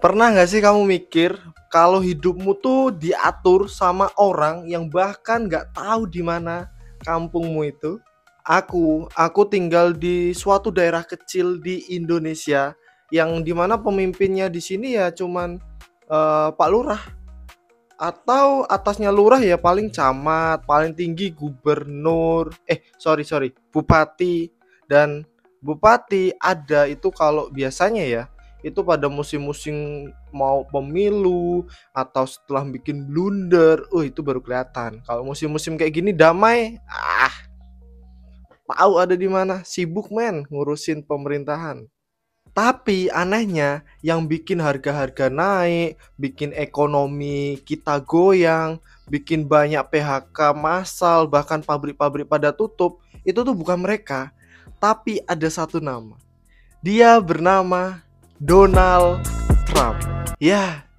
Pernah nggak sih kamu mikir kalau hidupmu tuh diatur sama orang yang bahkan nggak tahu di mana kampungmu itu? Aku tinggal di suatu daerah kecil di Indonesia yang dimana pemimpinnya di sini ya cuman Pak Lurah atau atasnya lurah ya paling camat, paling tinggi gubernur, sorry, bupati. Dan bupati ada itu kalau biasanya ya, itu pada musim-musim mau pemilu atau setelah bikin blunder, itu baru kelihatan. Kalau musim-musim kayak gini damai, tahu ada di mana, sibuk men ngurusin pemerintahan. Tapi anehnya yang bikin harga-harga naik, bikin ekonomi kita goyang, bikin banyak PHK massal, bahkan pabrik-pabrik pada tutup, itu tuh bukan mereka, tapi ada satu nama. Dia bernama Donald Trump. Ya,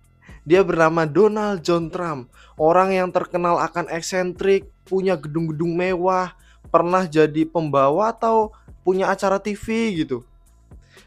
dia bernama Donald John Trump. Orang yang terkenal akan eksentrik, punya gedung-gedung mewah, pernah jadi pembawa atau punya acara TV gitu.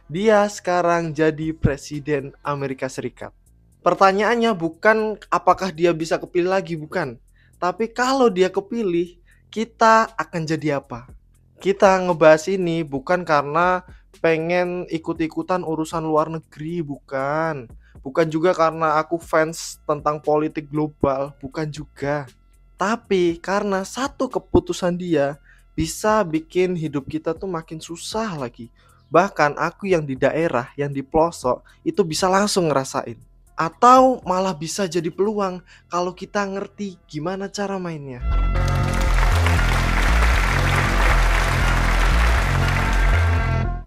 Dia sekarang jadi presiden Amerika Serikat. Pertanyaannya bukan apakah dia bisa kepilih lagi, bukan. Tapi kalau dia kepilih, kita akan jadi apa? Kita ngebahas ini bukan karena pengen ikut-ikutan urusan luar negeri, bukan. Bukan juga karena aku fans tentang politik global, bukan juga. Tapi karena satu keputusan dia bisa bikin hidup kita tuh makin susah lagi. Bahkan aku yang di daerah, yang di pelosok, itu bisa langsung ngerasain. Atau malah bisa jadi peluang kalau kita ngerti gimana cara mainnya.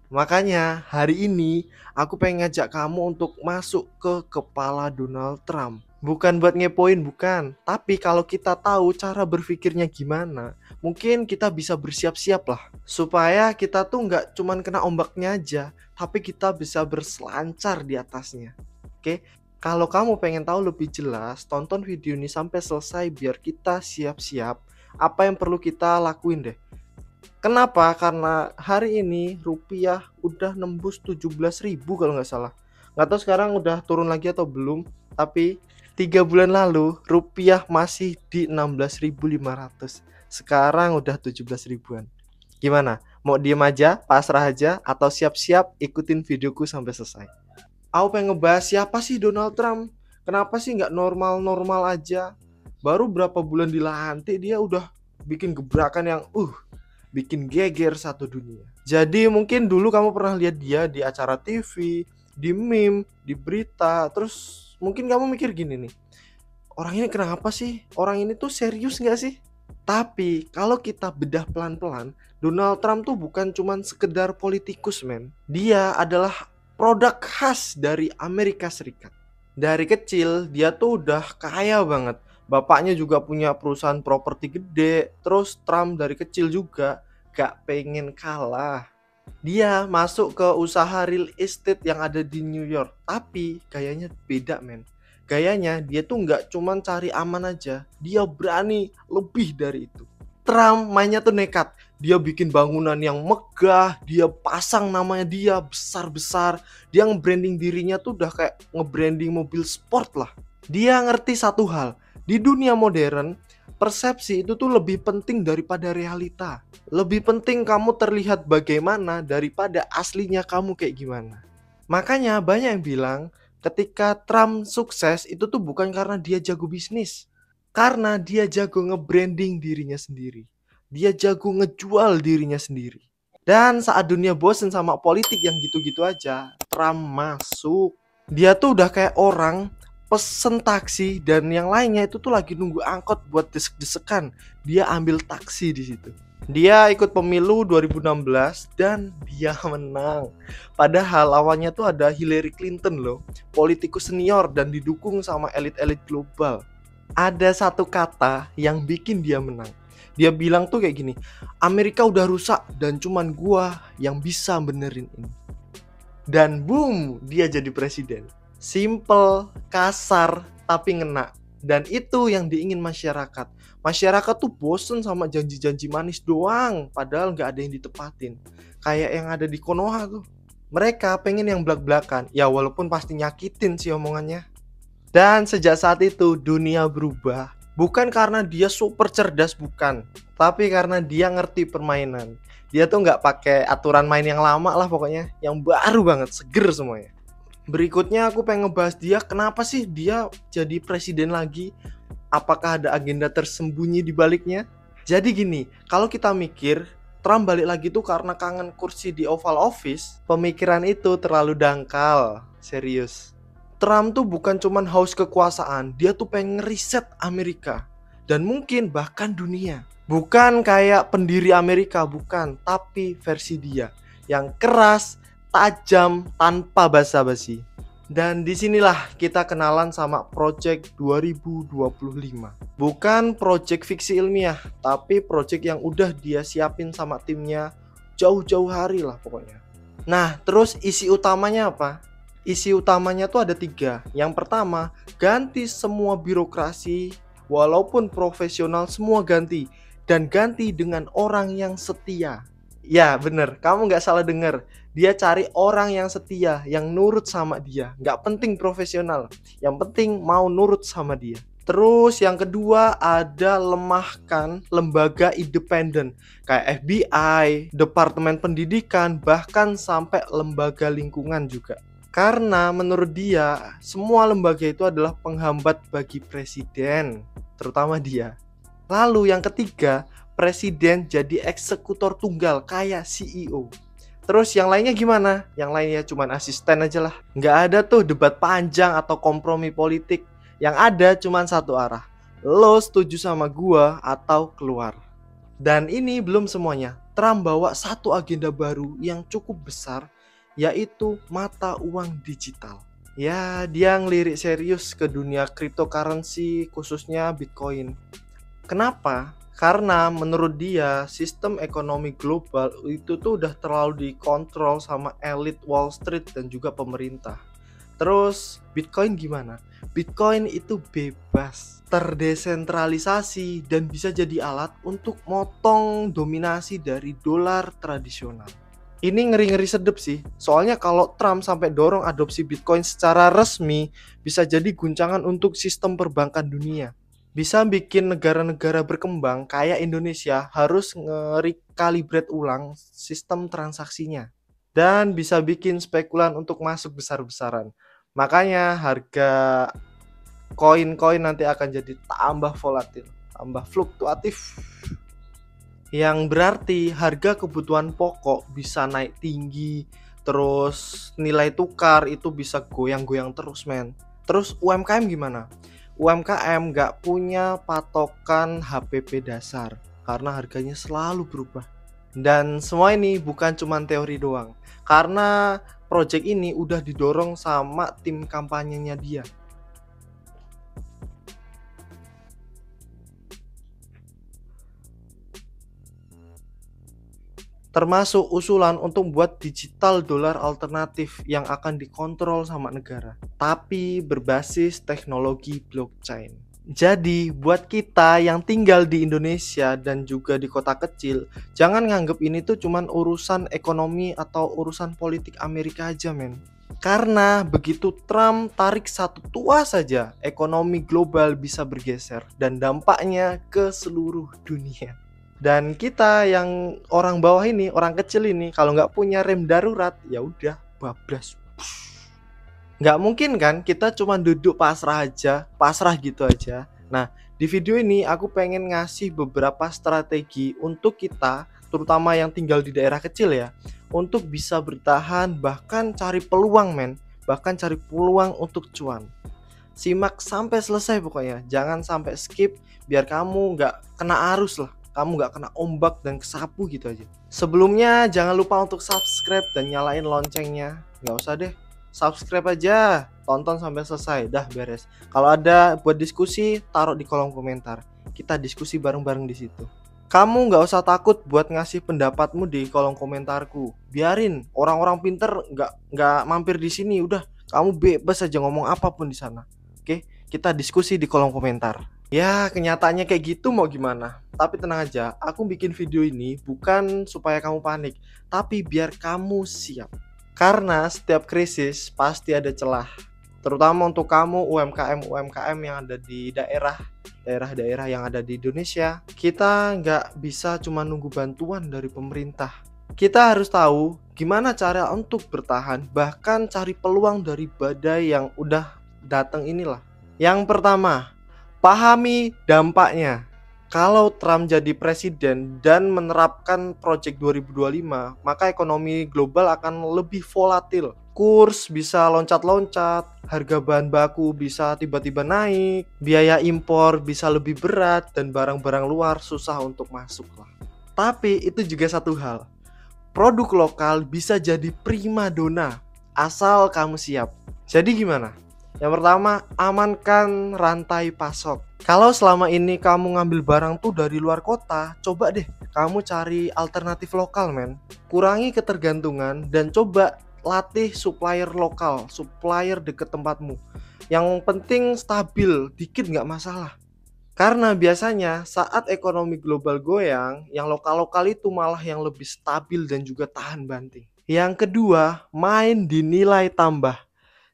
Makanya hari ini aku pengen ngajak kamu untuk masuk ke kepala Donald Trump. Bukan buat ngepoin, bukan. Tapi kalau kita tahu cara berpikirnya gimana, mungkin kita bisa bersiap-siap lah. Supaya kita tuh nggak cuman kena ombaknya aja, tapi kita bisa berselancar di atasnya. Oke? Kalau kamu pengen tahu lebih jelas, tonton video ini sampai selesai biar kita siap-siap apa yang perlu kita lakuin deh. Kenapa? Karena hari ini rupiah udah nembus 17.000 kalau nggak salah. Nggak tahu sekarang udah turun lagi atau belum. Tapi 3 bulan lalu rupiah masih di 16.500. Sekarang udah 17 ribuan. Gimana? Mau diem aja, pasrah aja, atau siap-siap ikutin videoku sampai selesai? Aku pengen ngebahas siapa sih Donald Trump. Kenapa sih nggak normal-normal aja? Baru berapa bulan dilantik dia udah bikin gebrakan yang bikin geger satu dunia. Jadi mungkin dulu kamu pernah lihat dia di acara TV, di meme, di berita. Terus mungkin kamu mikir gini nih, orang ini kenapa sih? Orang ini tuh serius gak sih? Tapi kalau kita bedah pelan-pelan, Donald Trump tuh bukan cuman sekedar politikus men. Dia adalah produk khas dari Amerika Serikat. Dari kecil dia tuh udah kaya banget. Bapaknya juga punya perusahaan properti gede. Terus Trump dari kecil juga gak pengen kalah. Dia masuk ke usaha real estate yang ada di New York. Tapi gayanya beda men. Gayanya dia tuh gak cuman cari aman aja. Dia berani lebih dari itu. Trump mainnya tuh nekat. Dia bikin bangunan yang megah. Dia pasang namanya dia besar-besar. Dia nge-branding dirinya tuh udah kayak nge-branding mobil sport lah. Dia ngerti satu hal. Di dunia modern, persepsi itu tuh lebih penting daripada realita. Lebih penting kamu terlihat bagaimana daripada aslinya kamu kayak gimana. Makanya banyak yang bilang ketika Trump sukses itu tuh bukan karena dia jago bisnis. Karena dia jago nge-branding dirinya sendiri. Dia jago ngejual dirinya sendiri. Dan saat dunia bosen sama politik yang gitu-gitu aja, Trump masuk. Dia tuh udah kayak orang pesen taksi dan yang lainnya itu tuh lagi nunggu angkot buat desek-desekan. Dia ambil taksi di situ. Dia ikut pemilu 2016 dan dia menang. Padahal lawannya tuh ada Hillary Clinton loh, politikus senior dan didukung sama elit-elit global. Ada satu kata yang bikin dia menang. Dia bilang tuh kayak gini, Amerika udah rusak dan cuman gua yang bisa benerin ini. Dan boom, dia jadi presiden. Simple, kasar, tapi ngena. Dan itu yang diingin masyarakat. Masyarakat tuh bosen sama janji-janji manis doang, padahal gak ada yang ditepatin. Kayak yang ada di Konoha tuh. Mereka pengen yang blak-blakan, ya walaupun pasti nyakitin sih omongannya. Dan sejak saat itu dunia berubah. Bukan karena dia super cerdas, bukan. Tapi karena dia ngerti permainan. Dia tuh nggak pakai aturan main yang lama lah pokoknya. Yang baru banget, seger semuanya. Berikutnya aku pengen ngebahas dia, kenapa sih dia jadi presiden lagi? Apakah ada agenda tersembunyi di baliknya? Jadi gini, kalau kita mikir Trump balik lagi tuh karena kangen kursi di Oval Office, pemikiran itu terlalu dangkal, serius. Trump tuh bukan cuman haus kekuasaan, dia tuh pengen ngeriset Amerika dan mungkin bahkan dunia. Bukan kayak pendiri Amerika, bukan, tapi versi dia yang keras, tajam, tanpa basa-basi. Dan disinilah kita kenalan sama Project 2025. Bukan project fiksi ilmiah, tapi project yang udah dia siapin sama timnya jauh-jauh hari lah pokoknya. Nah, terus isi utamanya apa? Isi utamanya tuh ada 3. Yang pertama, ganti semua birokrasi, walaupun profesional semua ganti. Dan ganti dengan orang yang setia. Ya bener, kamu gak salah denger. Dia cari orang yang setia, yang nurut sama dia. Gak penting profesional, yang penting mau nurut sama dia. Terus yang kedua ada lemahkan lembaga independen kayak FBI, Departemen Pendidikan, bahkan sampai lembaga lingkungan juga. Karena menurut dia semua lembaga itu adalah penghambat bagi presiden, terutama dia. Lalu yang ketiga, presiden jadi eksekutor tunggal kayak CEO. Terus yang lainnya gimana? Yang lainnya cuman asisten aja lah. Nggak ada tuh debat panjang atau kompromi politik. Yang ada cuman satu arah. Lo setuju sama gua atau keluar. Dan ini belum semuanya. Trump bawa satu agenda baru yang cukup besar, yaitu mata uang digital. Ya, dia ngelirik serius ke dunia cryptocurrency, khususnya Bitcoin. Kenapa? Karena menurut dia sistem ekonomi global itu tuh udah terlalu dikontrol sama elit Wall Street dan juga pemerintah. Terus Bitcoin gimana? Bitcoin itu bebas, terdesentralisasi, dan bisa jadi alat untuk motong dominasi dari dolar tradisional. Ini ngeri-ngeri sedep sih, soalnya kalau Trump sampai dorong adopsi Bitcoin secara resmi, bisa jadi guncangan untuk sistem perbankan dunia. Bisa bikin negara-negara berkembang kayak Indonesia harus nge-recalibrate ulang sistem transaksinya. Dan bisa bikin spekulan untuk masuk besar-besaran. Makanya harga koin-koin nanti akan jadi tambah volatil, tambah fluktuatif. Yang berarti harga kebutuhan pokok bisa naik tinggi, terus nilai tukar itu bisa goyang-goyang terus men. Terus UMKM gimana? UMKM nggak punya patokan HPP dasar karena harganya selalu berubah. Dan semua ini bukan cuma teori doang, karena project ini udah didorong sama tim kampanyenya dia. Termasuk usulan untuk buat digital dolar alternatif yang akan dikontrol sama negara, tapi berbasis teknologi blockchain. Jadi buat kita yang tinggal di Indonesia dan juga di kota kecil, jangan nganggep ini tuh cuman urusan ekonomi atau urusan politik Amerika aja men. Karena begitu Trump tarik satu tuas saja, ekonomi global bisa bergeser dan dampaknya ke seluruh dunia. Dan kita yang orang bawah ini, orang kecil ini, kalau nggak punya rem darurat, ya udah bablas. Nggak mungkin kan kita cuma duduk pasrah aja, pasrah gitu aja. Nah, di video ini aku pengen ngasih beberapa strategi untuk kita, terutama yang tinggal di daerah kecil ya, untuk bisa bertahan, bahkan cari peluang men, bahkan cari peluang untuk cuan. Simak sampai selesai pokoknya, jangan sampai skip, biar kamu nggak kena arus lah. Kamu gak kena ombak dan kesapu gitu aja. Sebelumnya jangan lupa untuk subscribe dan nyalain loncengnya. Gak usah deh, subscribe aja, tonton sampai selesai, dah beres. Kalau ada buat diskusi, taruh di kolom komentar. Kita diskusi bareng-bareng di situ. Kamu gak usah takut buat ngasih pendapatmu di kolom komentarku. Biarin orang-orang pinter gak mampir di sini. Udah, kamu bebas aja ngomong apapun di sana. Oke, kita diskusi di kolom komentar. Ya kenyataannya kayak gitu mau gimana. Tapi tenang aja, aku bikin video ini bukan supaya kamu panik, tapi biar kamu siap. Karena setiap krisis pasti ada celah. Terutama untuk kamu UMKM yang ada di daerah-daerah yang ada di Indonesia. Kita nggak bisa cuma nunggu bantuan dari pemerintah. Kita harus tahu gimana cara untuk bertahan, bahkan cari peluang dari badai yang udah datang inilah. Yang pertama, pahami dampaknya. Kalau Trump jadi presiden dan menerapkan Project 2025, maka ekonomi global akan lebih volatil. Kurs bisa loncat-loncat, harga bahan baku bisa tiba-tiba naik, biaya impor bisa lebih berat, dan barang-barang luar susah untuk masuk lah. Tapi itu juga satu hal, produk lokal bisa jadi primadona asal kamu siap. Jadi gimana? Yang pertama, amankan rantai pasok. Kalau selama ini kamu ngambil barang tuh dari luar kota, coba deh kamu cari alternatif lokal, men. Kurangi ketergantungan dan coba latih supplier lokal, supplier deket tempatmu. Yang penting stabil, dikit nggak masalah. Karena biasanya saat ekonomi global goyang, yang lokal-lokal itu malah yang lebih stabil dan juga tahan banting. Yang kedua, main di nilai tambah.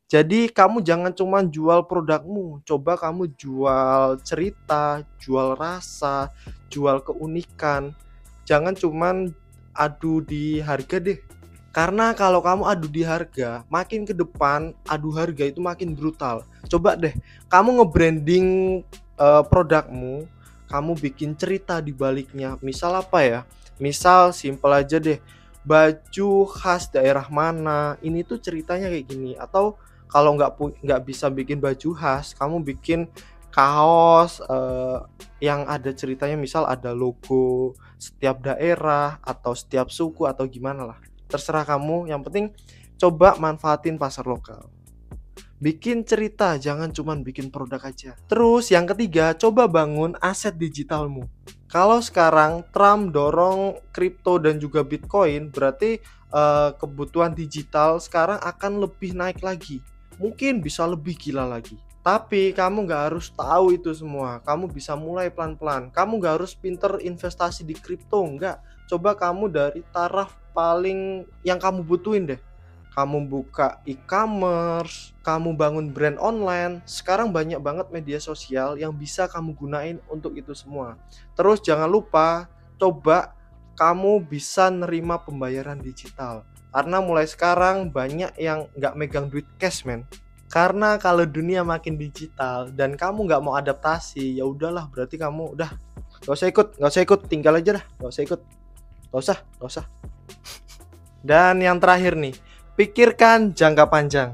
Jadi kamu jangan cuma jual produkmu, coba kamu jual cerita, jual rasa, jual keunikan. Jangan cuma adu di harga deh. Karena kalau kamu adu di harga, makin ke depan adu harga itu makin brutal. Coba deh, kamu nge-branding produkmu, kamu bikin cerita di baliknya. Misal apa ya? Misal simpel aja deh, baju khas daerah mana, ini tuh ceritanya kayak gini. Atau kalau nggak bisa bikin baju khas, kamu bikin kaos yang ada ceritanya, misal ada logo setiap daerah atau setiap suku atau gimana lah. Terserah kamu, yang penting coba manfaatin pasar lokal. Bikin cerita, jangan cuma bikin produk aja. Terus yang ketiga, coba bangun aset digitalmu. Kalau sekarang Trump dorong kripto dan juga Bitcoin, berarti kebutuhan digital sekarang akan lebih naik lagi. Mungkin bisa lebih gila lagi. Tapi kamu nggak harus tahu itu semua. Kamu bisa mulai pelan-pelan. Kamu nggak harus pinter investasi di kripto, nggak. Coba kamu dari taraf paling yang kamu butuhin deh. Kamu buka e-commerce, kamu bangun brand online. Sekarang banyak banget media sosial yang bisa kamu gunain untuk itu semua. Terus jangan lupa, coba kamu bisa nerima pembayaran digital. Karena mulai sekarang banyak yang nggak megang duit cash, men. Karena kalau dunia makin digital dan kamu nggak mau adaptasi, ya udahlah, berarti kamu udah nggak usah ikut, tinggal aja dah, nggak usah. Dan yang terakhir nih, pikirkan jangka panjang.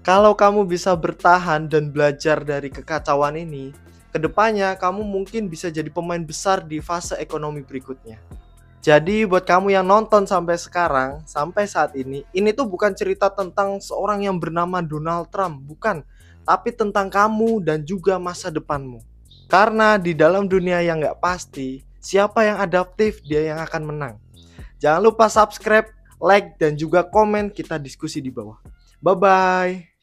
Kalau kamu bisa bertahan dan belajar dari kekacauan ini, kedepannya kamu mungkin bisa jadi pemain besar di fase ekonomi berikutnya. Jadi buat kamu yang nonton sampai sekarang, sampai saat ini tuh bukan cerita tentang seorang yang bernama Donald Trump, bukan. Tapi tentang kamu dan juga masa depanmu. Karena di dalam dunia yang gak pasti, siapa yang adaptif dia yang akan menang. Jangan lupa subscribe, like, dan juga komen, kita diskusi di bawah. Bye-bye.